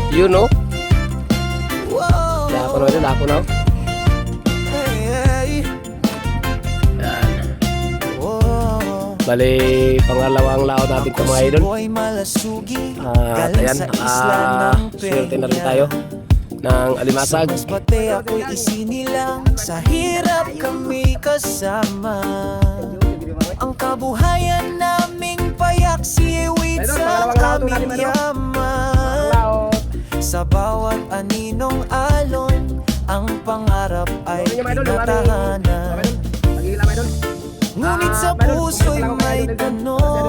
You know? Dako na ito, dako na. Yan. Bali, pangalawang laot natin ito mga idol. At ayan, swerte na rin tayo ng alimasag. Pati ako'y isinilang, sa hirap kami kasama. Ang kabuhayan naming payak, siwit sa aming yaman. Sa bawat aninong alon, ang pangarap ay tinatahanan. Ngunit sa puso'y may tanong.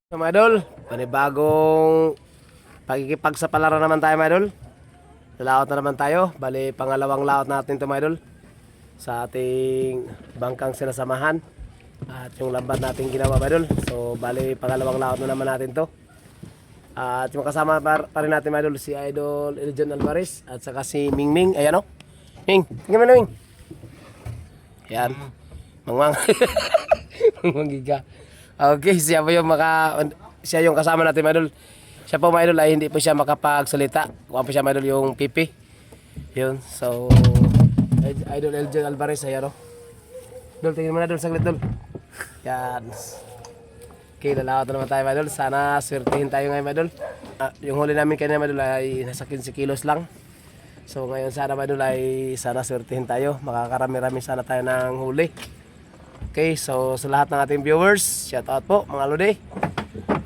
Mga idol, panibagong pakikipagsapalaran naman tayo mga idol. Laot na naman tayo. Bali, pangalawang laot natin ito mga idol sa ating bangkang sinasamahan. At yung lambat natin ginawa mga idol. So, bali, pangalawang laot na naman natin to. At yung kasama pa rin natin mga idol, si Idol Eljon Alvarez at saka si Ming Ming. Ayan o. Ming, tingnan mo na Ming. Ayan. Mangmang. Mangmang giga. Okay, siya po yung siya yung kasama natin mga idol. Siya po mga idol ay hindi po siya makapagsalita. Kuha po siya mga idol yung pipi. Yun, so Idol Eljon Alvarez, ayan o. Dol, tingin mo na dol, saglit dol. Yan. Okay, lalawat na naman tayo mga idol. Sana swertihin tayo ngayon mga idol. Yung huli namin kanina mga idol ay nasa 15 kilos lang. So ngayon sana mga idol ay sana swertihin tayo. Makakarami-rami sana tayo ng huli. Okay, so sa lahat ng ating viewers, shout out po mga lodi.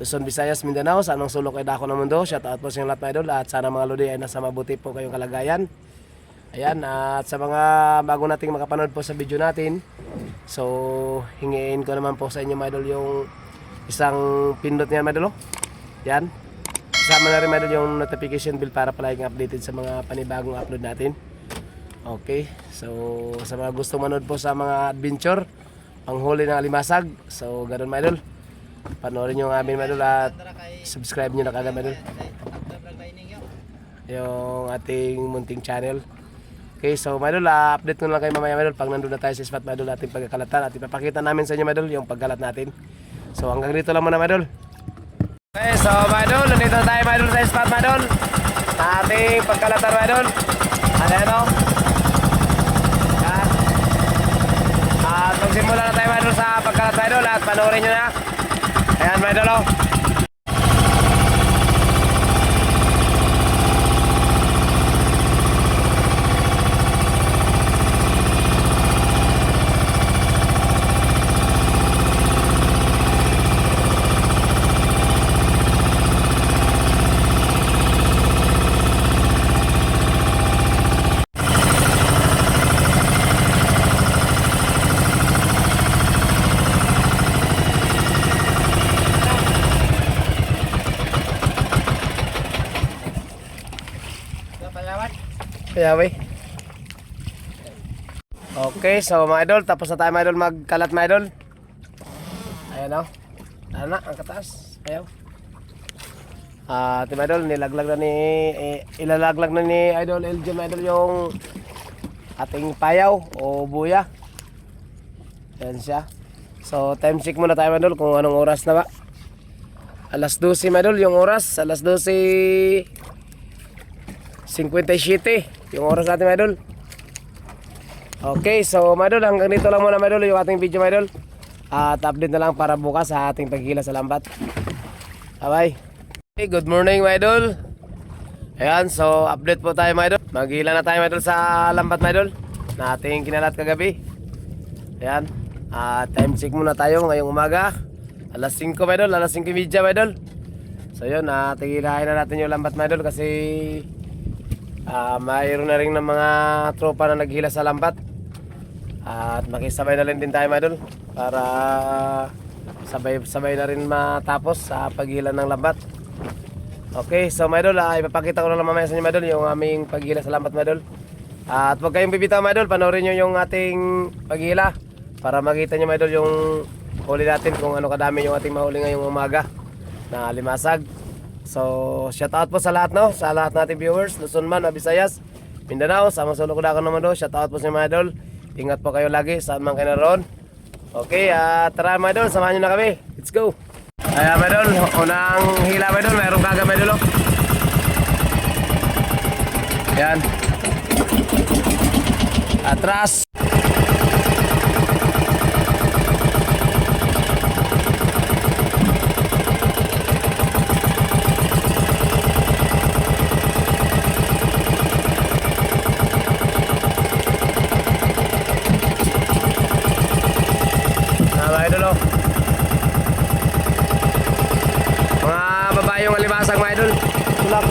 Luzon, Visayas, Mindanao, sa anong sulok ay dako ng mundo. Shout out po sa inyong lahat mga idol. At sana mga lodi ay nasa mabuti po kayong kalagayan. Ayan, at sa mga bago nating makapanood po sa video natin, so hingiin ko naman po sa inyo mga idol yung isang pindot niya mga idol. Yan. Kasama na rin mga idol yung notification bell para palaging updated sa mga panibagong upload natin. Okay, so sa mga gustong manood po sa mga adventure, panghuli ng alimasag, so ganoon mga idol, panoorin nyo ang amin mga idol at subscribe nyo na kagad mga idol yung ating munting channel. Okay, so mga idol, update ko na lang kayo mamaya mga idol pag nandun na tayo sa spot mga idol ating pagkakalatan at ipapakita namin sa inyo mga idol yung pagkalat natin. So hanggang dito lang muna mga idol. Okay, so mga idol, nandito na tayo mga idol sa spot mga idol sa ating pagkalatan mga idol. Ano yan o? At magsimula na tayo mga idol sa pagkalat mga idol at panoorin nyo na. Ayan mga idol o. Yawi. Okay, so mga idol, tapos na tayo mga idol magkalat mga idol. Ayan o. Ayan na, ang kataas. Ayaw. At mga idol, ilalaglag na ni Idol Eljon mga idol yung ating payaw o buya. Ayan siya. So, time check muna tayo mga idol kung anong oras na ba. Alas 12 mga idol yung oras. Alas 12:57 yung oras natin mga idol. Okay, so mga idol, hanggang dito lang muna mga idol yung ating video mga idol. At update na lang para bukas sa ating paghila sa lambat. Bye bye. Okay, good morning mga idol. Ayan, so update po tayo mga idol. Maghila na tayo mga idol sa lambat mga idol na ating kinalat kagabi. Ayan, time check muna tayo ngayong umaga. Alas 5 mga idol, alas 5:30 mga idol. So yun, tigilahin na natin yung lambat mga idol kasi mayroon na rin ng mga tropa na naghila sa lambat. At makisabay na rin din tayo mga idol para sabay na rin matapos sa paghila ng lambat. Okay, so mga idol, ipapakita ko na lang mamaya sa inyo mga idol yung aming paghila sa lambat mga idol. At huwag kayong bibitaw mga idol, panoorin nyo yung ating paghila para makita nyo mga idol yung huli natin, kung ano kadami yung ating mahuli ngayong umaga na limasag. So, shout out po sa lahat, no? Sa lahat nating viewers, Luzon man, Visayas, Mindanao, sa mga sulok dakan naman do. Shout out po sa mga idol. Ingat po kayo lagi, saan man kayo naroon. Okay, tara mga idol, samahan nyo na kami. Let's go. Ayan mga idol, unang hila mga idol, mayroong kaga mga idol. Ayan. Atras. Mga idol, mga babayong alibasag mga idol. Tulak.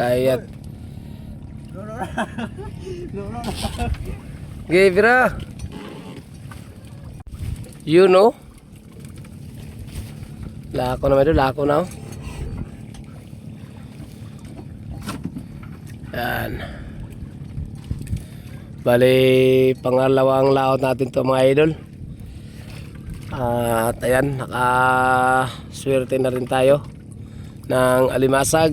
Kayat. Gibra. You know? Lako na medyo, lako na. Yan. Bali, pangalawang laot natin to mga idol. At ayan, nakaswerte na rin tayo ng alimasag.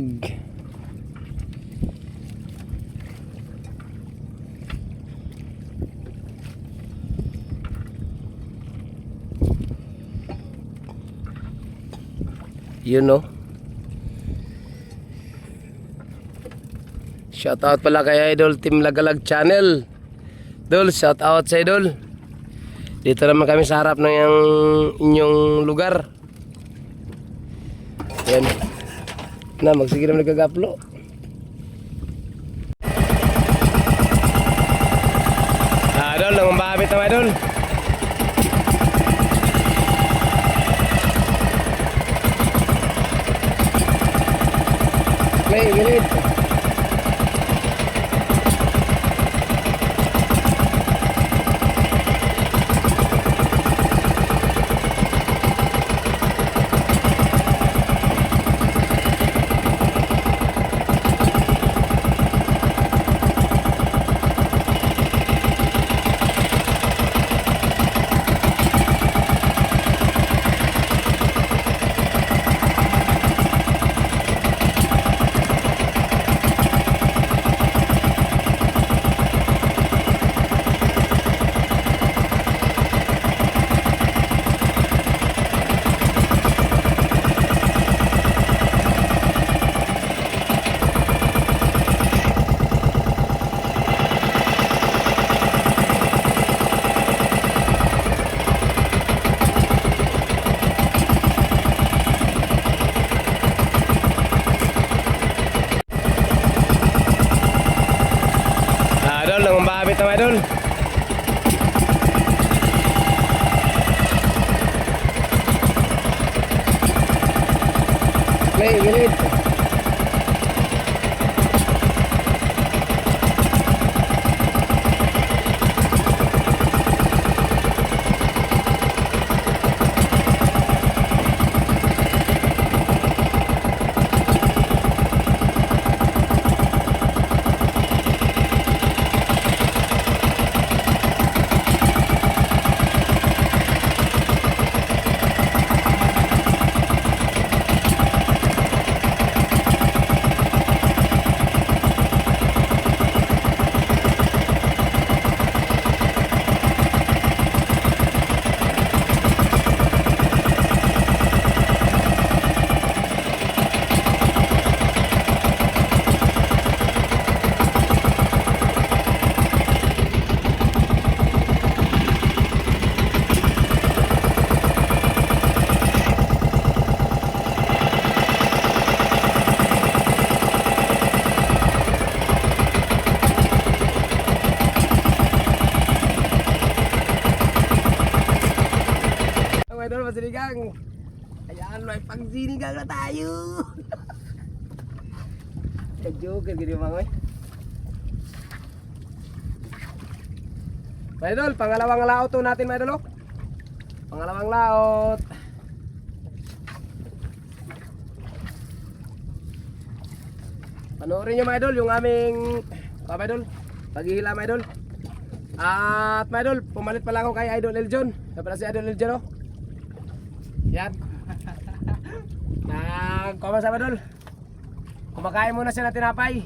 You know. Shout out pala kay Idol Team Lagalag Channel. Idol, shout out sa Idol. Dito naman kami sa harap ng inyong lugar. Yan. Na, magsige naman nagkagaplo. Idol, nangumabit naman Idol. Play, ganit. Nangumabit naman Idol. Play, ganit. Ayan, may pagsinigang na tayo. Ka-joker, gini mga oy. Mga idol, pangalawang laot to natin mga idol. Oh. Pangalawang laot. Panoorin nyo mga idol yung aming mga idol, paghihila mga idol. At mga idol, pumalit pala ako kay Idol Eljon. Kaya pala si Idol Eljon oh. Yan. Nagkoma sa mga idol. Kumakain muna siya ng tinapay.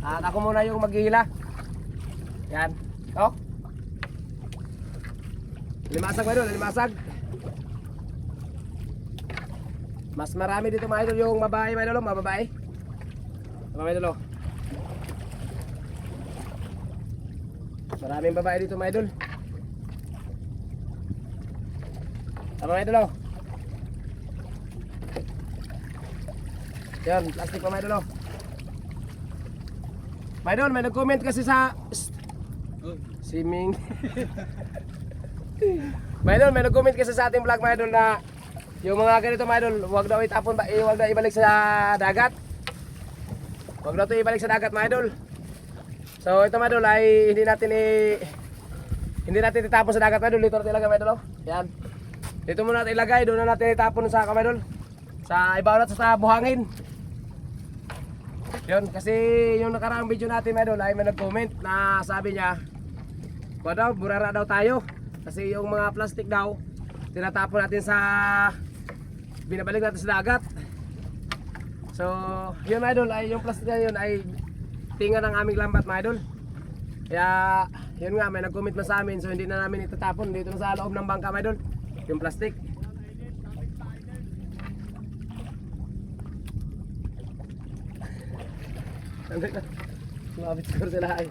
At ako muna yung maghihila. Yan. Oh. Limasag mga idol, limasag. Mas marami dito mga idol yung babae mga idol, mababae. Mga idol oh. Maraming babae dito mga idol. Mga idol oh. Yan, plastic pa mga idol oh. Mga idol, may nag-comment kasi sa Siming. Mga idol, may nag-comment kasi sa ating vlog mga idol na yung mga ganito mga idol, huwag daw itapon, huwag daw ibalik sa dagat. Huwag daw ito ibalik sa dagat mga idol. So ito mga idol ay hindi natin itapon sa dagat mga idol. Dito natin ilagay mga idol oh. Yan. Dito muna natin ilagay, doon na natin itapon sa mga idol. Sa ibaw natin sa buhangin. Yun, kasi yung nakaraang video natin mga idol ay may nag-comment na sabi niya daw, burara daw tayo. Kasi yung mga plastic daw tinatapon natin sa binabalik natin sa dagat. So yun mga idol, ay yung plastic na yun ay tinga ng aming lambat mga idol. Kaya yun nga, may nag-comment na sa amin. So hindi na namin itatapon dito na sa loob ng bangka mga idol, yung plastic. Lumabit siguro sila ay.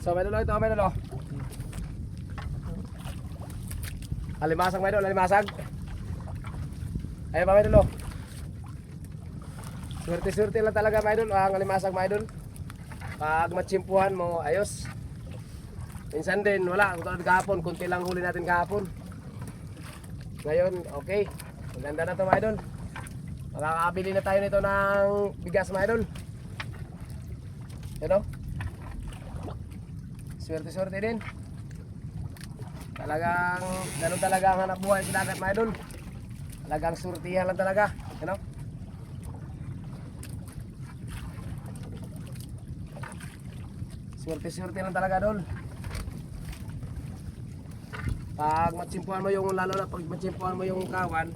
So may dulo ito, may dulo. Alimasag may dulo, alimasag. Ayun pa may dulo. Swerte-swerte lang talaga may idol, ang alimasag may idol. Pag matsimpuhan mo, ayos. Minsan din, wala. Ang tulad kahapon, kunti lang huli natin kahapon. Ngayon, okay. Maganda na ito mga idol. Makakabili na tayo nito ng bigas mga idol. Yan o. Swerte-swerte din. Talagang, ganun talaga ang hanap buhay sa dagat mga idol. Talagang surtihan lang talaga. Yan o. Swerte-swerte lang talaga dol. Pag matsimpuhan mo yung, lalo na pag matsimpuhan mo yung kawan,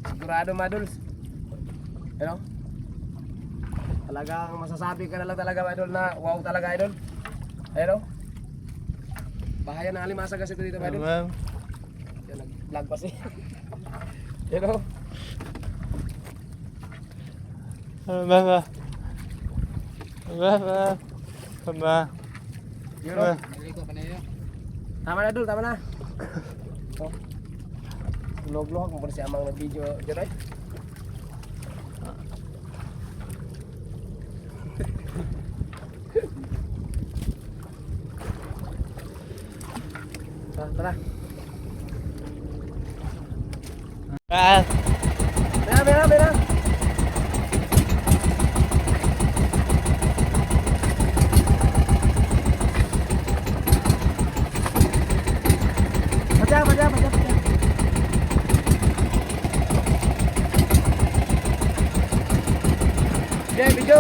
sigurado mga dol. You know? Talagang masasabi ka na lang talaga mga idol na wow talaga idol. Ayun o. Bahaya ng alimasa kasi ito dito mga idol. Yan, nag-vlog pa siya. Ayun o. Yun o. Tama na dul, tama na. Oh. Log-log mo pa si amang nag-video dyan ay. Tara. Mira. Baca. Oke, video.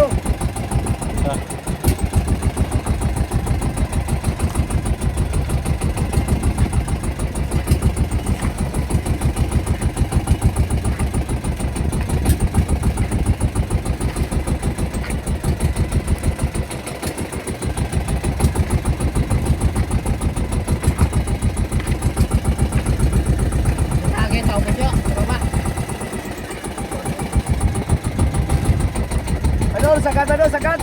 Sagad.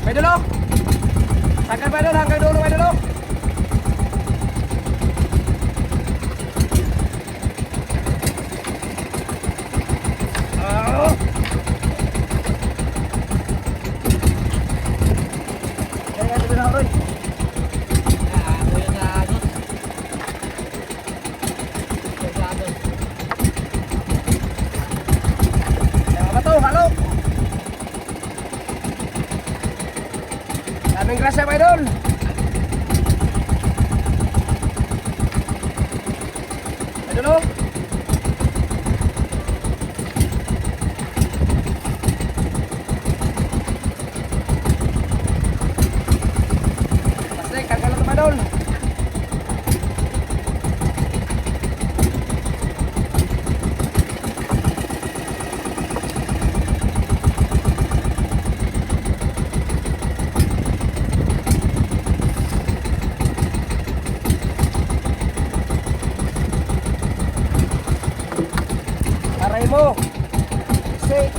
May dulo. Sagad pa doon, hanggang dulo may dulo. Kaya ito na Roy. Ito na agos. Daming grasya mga idol. Idol oh. Pasti karga lang ito mga idol. Aray mo. Say.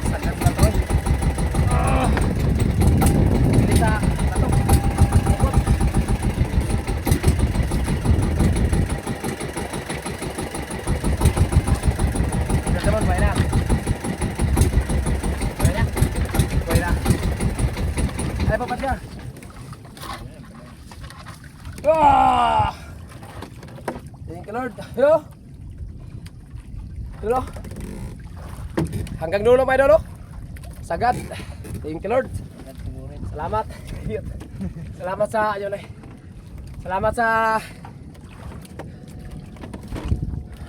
Sagad na to. Kita. Tato. Ikot. Teman-teman, baik dah. Baik dah. Baik dah. Ayo papatnya. Wah. Thank you Lord. Yo. Dulo. Hanggang dulo mga idol. Sagad. Thank you Lord. Salamat. Salamat sa ayun eh. Salamat sa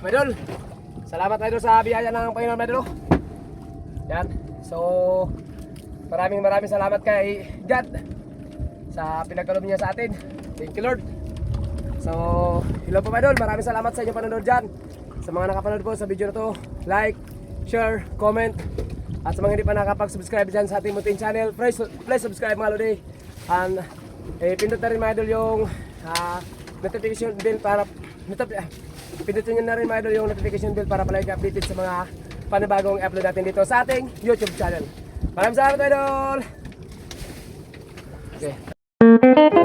mga idol. Salamat mga idol sa biyaya ng Panginoon mga idol. Yan. So maraming salamat kay God sa pinagkaloob niya sa atin. Thank you Lord. So hello po mga idol. Maraming salamat sa inyong panonood dyan. Sa mga nakapanood po sa video na to, like, share, comment. At sa mga hindi pa nakapag-subscribe dyan sa ating munting channel, please subscribe mga lodi. And pindot na rin mga idol yung notification bell para pindutin nyo na rin mga idol yung notification bell para palagi updated sa mga panibagong upload natin dito sa ating YouTube channel. Maraming salamat idol. Okay.